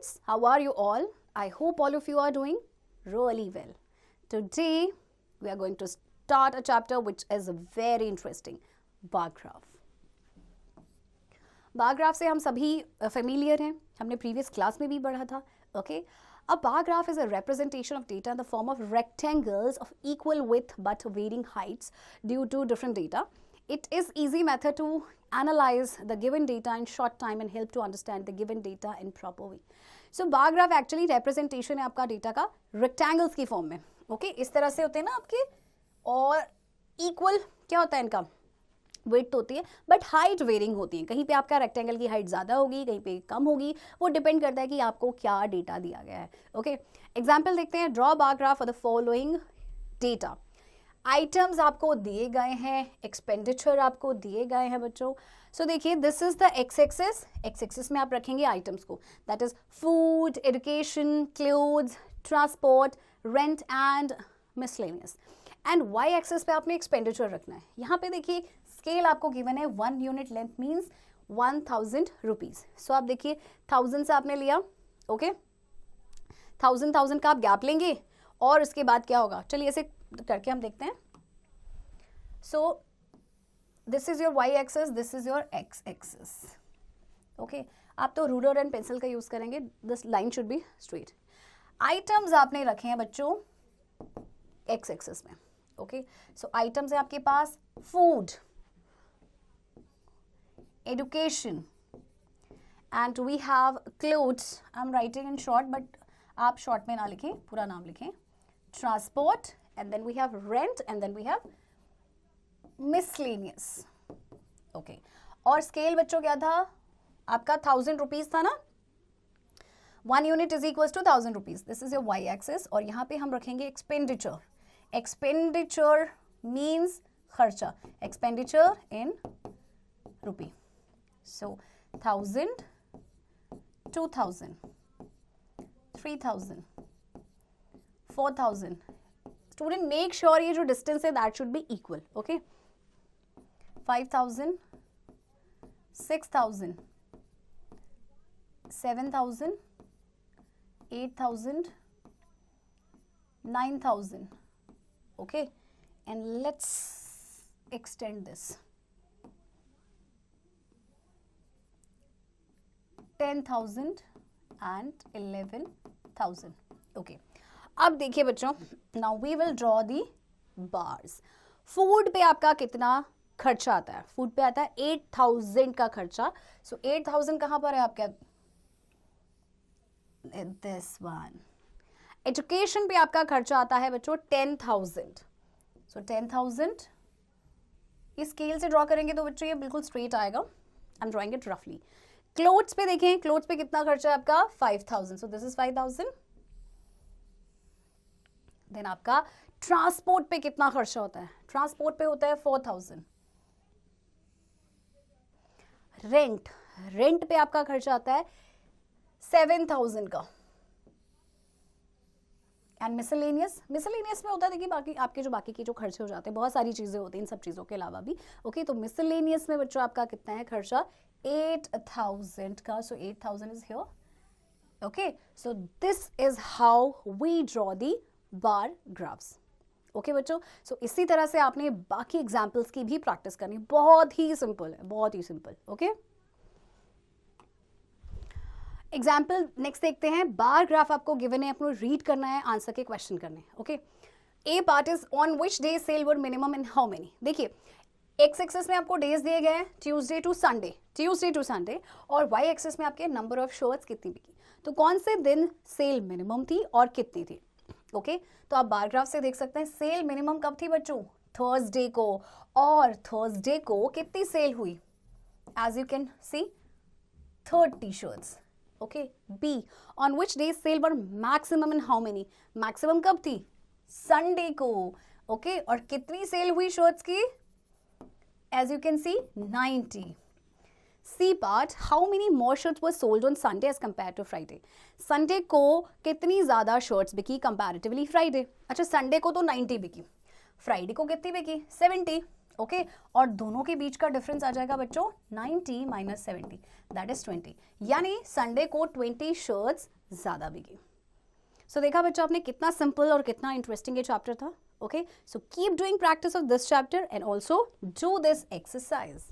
students, how are you all? I hope all of you are doing really well. Today we are going to start a chapter which is very interesting, bar graph. Bar graph से हम सभी familiar हैं, हमने previous class में भी पढ़ा था. Okay, a bar graph is a representation of data in the form of rectangles of equal width but varying heights due to different data. It is easy method to analyze the given data in short time and help to understand the given data in proper way. So bar graph actually representation है आपका data का rectangles की form में. Okay, इस तरह से होते हैं ना आपके, और इक्वल क्या होता है इनका, विड्थ होती है, बट हाइट वेरिंग होती है. कहीं पे आपका रेक्टेंगल की हाइट ज़्यादा होगी, कहीं पे कम होगी, वो डिपेंड करता है कि आपको क्या डेटा दिया गया है. ओके, एग्जाम्पल देखते हैं. Draw bar graph for the following data. Items आपको दिए गए हैं, एक्सपेंडिचर आपको दिए गए हैं बच्चों. सो देखिए, this is the X axis. X axis में आप रखेंगे आइटम्स को, that is food, education, clothes, transport, rent and miscellaneous. And Y axis पे आपने एक्सपेंडिचर रखना है. यहाँ पे देखिए स्केल आपको गिवन है 1 यूनिट लेंथ मीन्स 1000 रुपीज़. सो आप देखिए 1000 से आपने लिया. ओके, 1000 का आप गैप लेंगे और उसके बाद क्या होगा, चलिए ऐसे करके हम देखते हैं. So this is your Y axis, this is your X axis. Okay, आप तो रूलर एंड पेंसिल का यूज करेंगे, this line should be straight. Items आपने रखे हैं बच्चों एक्स एक्सिस में. ओके, सो आइटम्स है आपके पास food, education, and we have clothes. I'm writing in short, but आप short में ना लिखें, पूरा नाम लिखें. Transport, and then we have rent, and then we have miscellaneous. Okay, और scale बच्चों क्या था आपका, 1000 रुपीज़ था ना. 1 unit is equals to 1000 rupees. This is your y axis. और यहाँ पे हम रखेंगे expenditure. Expenditure means खर्चा. Expenditure in rupee. So 1000, 2000, 3000, 4000. Student, make sure ये जो distance है that should be equal. Okay, 5000, 6000, 7000, 8000, 9000. Okay, and let's extend this. 10,000 and 11,000. Okay, अब देखिए बच्चों, now we will draw the bars. Food पे आपका कितना खर्चा आता है? फूड पे आता है 8,000 का खर्चा. सो 8,000 कहाँ पर है आपका, दिस वन. एजुकेशन पे आपका खर्चा आता है बच्चों 10,000. सो 10,000 इस स्केल से ड्रॉ करेंगे तो बच्चों ये बिल्कुल स्ट्रेट आएगा. आई एम ड्रॉइंग इट रफली. क्लोथ्स पे देखें, क्लोथ्स पे कितना खर्चा है आपका 5000. सो दिस इज 5000. देन आपका ट्रांसपोर्ट पे कितना खर्चा होता है? ट्रांसपोर्ट पे होता है 4000. रेंट पे आपका खर्चा आता है 7000 का. एंड मिसलेनियस में होता है, देखिए बाकी आपके जो बाकी के जो खर्चे हो जाते हैं, बहुत सारी चीजें होती हैं इन सब चीजों के अलावा भी. ओके, तो मिसलेनियस में बच्चों आपका कितना है खर्चा 8,000 का. So 8,000 is here. Okay, so this is how we draw the bar graphs. Okay बच्चों, सो इसी तरह से आपने बाकी एग्जाम्पल्स की भी प्रैक्टिस करनी. बहुत ही सिंपल है, बहुत ही सिंपल. ओके, एग्जाम्पल नेक्स्ट देखते हैं. बार ग्राफ आपको गिवन है, आपको रीड करना है, आंसर के क्वेश्चन करने हैं. Okay, A part is on which day sale were minimum in how many. देखिए एक्स एक्सिस में आपको डेज दिए गए हैं ट्यूसडे टू संडे, और वाई एक्सिस में आपके नंबर ऑफ शर्ट्स कितनी बिकी. तो कौन से दिन सेल मिनिमम थी और कितनी थी. ओके, तो आप बार ग्राफ से देख सकते हैं सेल मिनिमम कब थी बच्चों, थर्सडे को. और थर्सडे को कितनी सेल हुई, as you can see 30 shirts. Okay, B on which day sale were maximum in how many. Maximum कब थी, संडे को. ओके, और कितनी सेल हुई शर्ट्स की, as you can see 90. C part, how many more shirts were sold on Sunday as compared to Friday. Sunday को कितनी ज़्यादा shirts बिकी comparatively Friday. अच्छा, Sunday को तो 90 बिकी, Friday को कितनी बिकी 70. ओके और दोनों के बीच का डिफरेंस आ जाएगा बच्चों 90 माइनस 70 दैट इज 20, यानी संडे को 20 शर्ट्स ज्यादा बिकी। सो देखा बच्चों आपने कितना सिंपल और कितना इंटरेस्टिंग ये चैप्टर था। Okay so keep doing practice of this chapter and also do this exercise.